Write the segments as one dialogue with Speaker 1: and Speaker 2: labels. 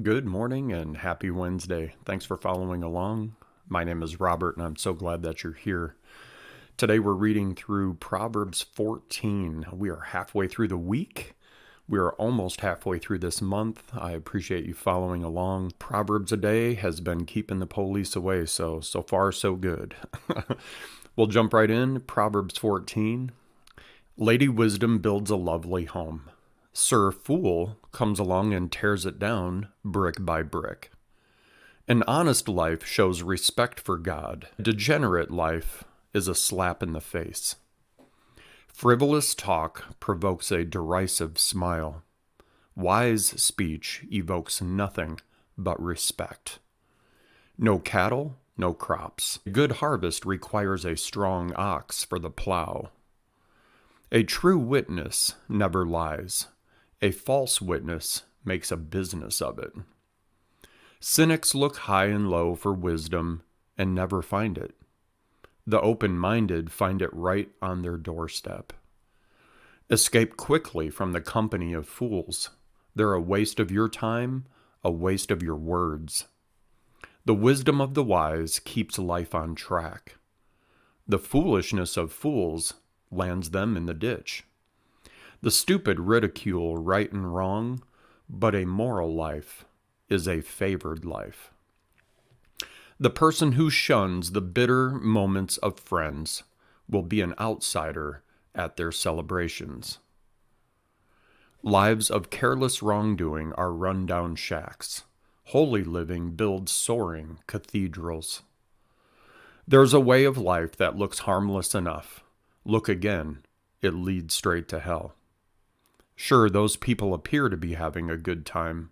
Speaker 1: Good morning and happy Wednesday. Thanks for following along. My name is Robert and I'm so glad that you're here. Today we're reading through Proverbs 14. We are halfway through the week. We are almost halfway through this month. I appreciate you following along. Proverbs a day has been keeping the police away, so far so good. We'll jump right in. Proverbs 14. Lady Wisdom builds a lovely home. Sir Fool comes along and tears it down brick by brick. An honest life shows respect for God. Degenerate life is a slap in the face. Frivolous talk provokes a derisive smile. Wise speech evokes nothing but respect. No cattle, no crops. A good harvest requires a strong ox for the plow. A true witness never lies. A false witness makes a business of it. Cynics look high and low for wisdom and never find it. The open-minded find it right on their doorstep. Escape quickly from the company of fools. They're a waste of your time, a waste of your words. The wisdom of the wise keeps life on track. The foolishness of fools lands them in the ditch. The stupid ridicule right and wrong, but a moral life is a favored life. The person who shuns the bitter moments of friends will be an outsider at their celebrations. Lives of careless wrongdoing are run-down shacks. Holy living builds soaring cathedrals. There's a way of life that looks harmless enough. Look again, it leads straight to hell. Sure, those people appear to be having a good time,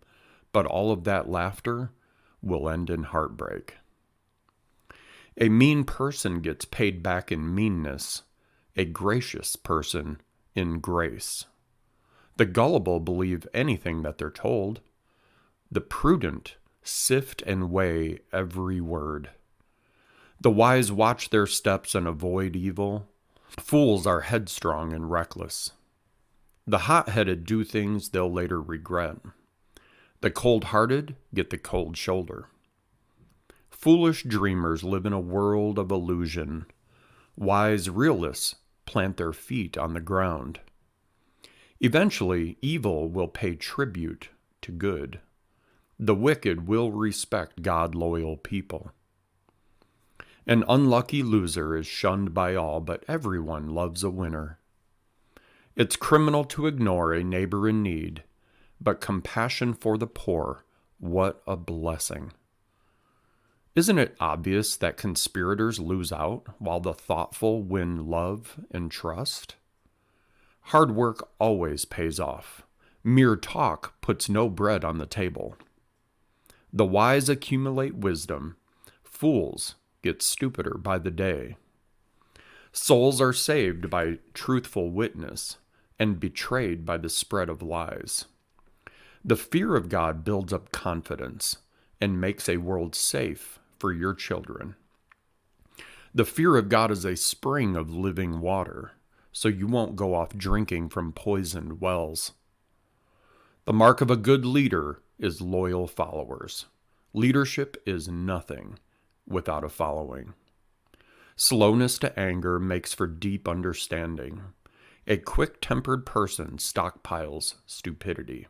Speaker 1: but all of that laughter will end in heartbreak. A mean person gets paid back in meanness, a gracious person in grace. The gullible believe anything that they're told. The prudent sift and weigh every word. The wise watch their steps and avoid evil. Fools are headstrong and reckless. The hot-headed do things they'll later regret. The cold-hearted get the cold shoulder. Foolish dreamers live in a world of illusion. Wise realists plant their feet on the ground. Eventually, evil will pay tribute to good. The wicked will respect God-loyal people. An unlucky loser is shunned by all, but everyone loves a winner. It's criminal to ignore a neighbor in need, but compassion for the poor, what a blessing. Isn't it obvious that conspirators lose out while the thoughtful win love and trust? Hard work always pays off. Mere talk puts no bread on the table. The wise accumulate wisdom. Fools get stupider by the day. Souls are saved by truthful witness and betrayed by the spread of lies. The fear of God builds up confidence and makes a world safe for your children. The fear of God is a spring of living water, so you won't go off drinking from poisoned wells. The mark of a good leader is loyal followers. Leadership is nothing without a following. Slowness to anger makes for deep understanding. A quick-tempered person stockpiles stupidity.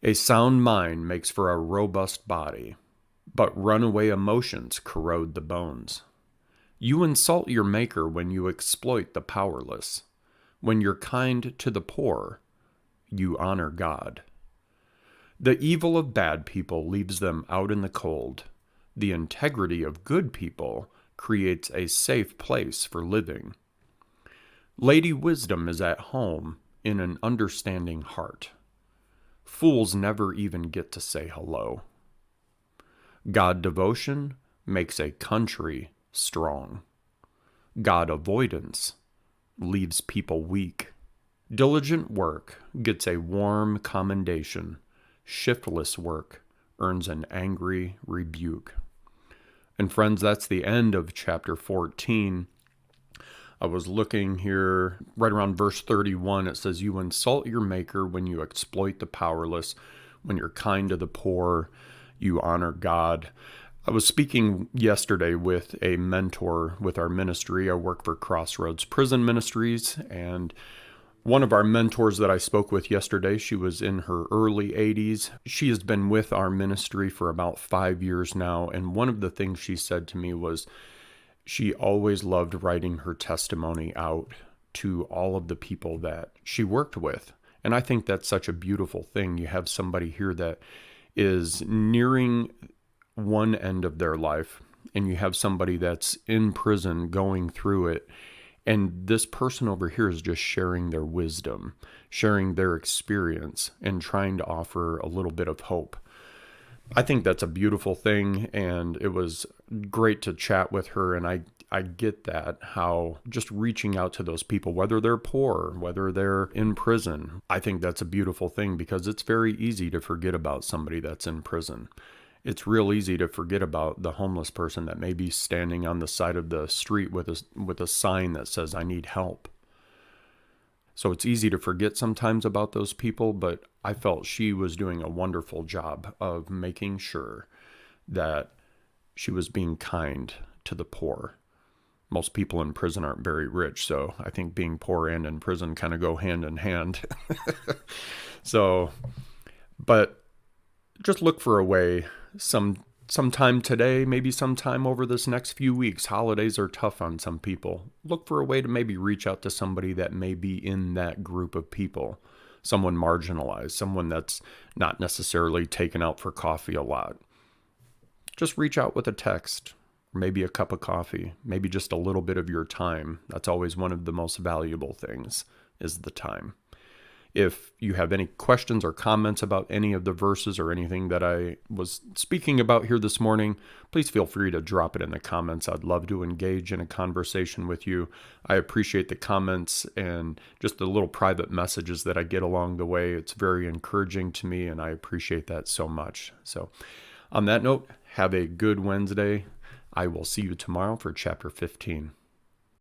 Speaker 1: A sound mind makes for a robust body, but runaway emotions corrode the bones. You insult your maker when you exploit the powerless. When you're kind to the poor, you honor God. The evil of bad people leaves them out in the cold. The integrity of good people creates a safe place for living. Lady Wisdom is at home in an understanding heart. Fools never even get to say hello. God devotion makes a country strong. God avoidance leaves people weak. Diligent work gets a warm commendation. Shiftless work earns an angry rebuke. And friends, that's the end of chapter 14. I was looking here right around verse 31. It says, "You insult your maker when you exploit the powerless." When you're kind to the poor, you honor God. I was speaking yesterday with a mentor with our ministry. I work for Crossroads Prison Ministries, and one of our mentors that I spoke with yesterday, she was in her early 80s. She has been with our ministry for about 5 years now, and one of the things she said to me was she always loved writing her testimony out to all of the people that she worked with. And I think that's such a beautiful thing. You have somebody here that is nearing one end of their life, and you have somebody that's in prison going through it. And this person over here is just sharing their wisdom, sharing their experience, and trying to offer a little bit of hope. I think that's a beautiful thing, and it was great to chat with her. And I get that, how just reaching out to those people, whether they're poor, whether they're in prison, I think that's a beautiful thing, because it's very easy to forget about somebody that's in prison. It's real easy to forget about the homeless person that may be standing on the side of the street with a sign that says, "I need help." So it's easy to forget sometimes about those people, but I felt she was doing a wonderful job of making sure that she was being kind to the poor. Most people in prison aren't very rich, so I think being poor and in prison kind of go hand in hand. So, but just look for a way sometime today, maybe sometime over this next few weeks. Holidays are tough on some people. Look for a way to maybe reach out to somebody that may be in that group of people, someone marginalized, someone that's not necessarily taken out for coffee a lot. Just reach out with a text, maybe a cup of coffee, maybe just a little bit of your time. That's always one of the most valuable things, is the time. If you have any questions or comments about any of the verses or anything that I was speaking about here this morning, please feel free to drop it in the comments. I'd love to engage in a conversation with you. I appreciate the comments and just the little private messages that I get along the way. It's very encouraging to me, and I appreciate that so much. So on that note, have a good Wednesday. I will see you tomorrow for chapter 15.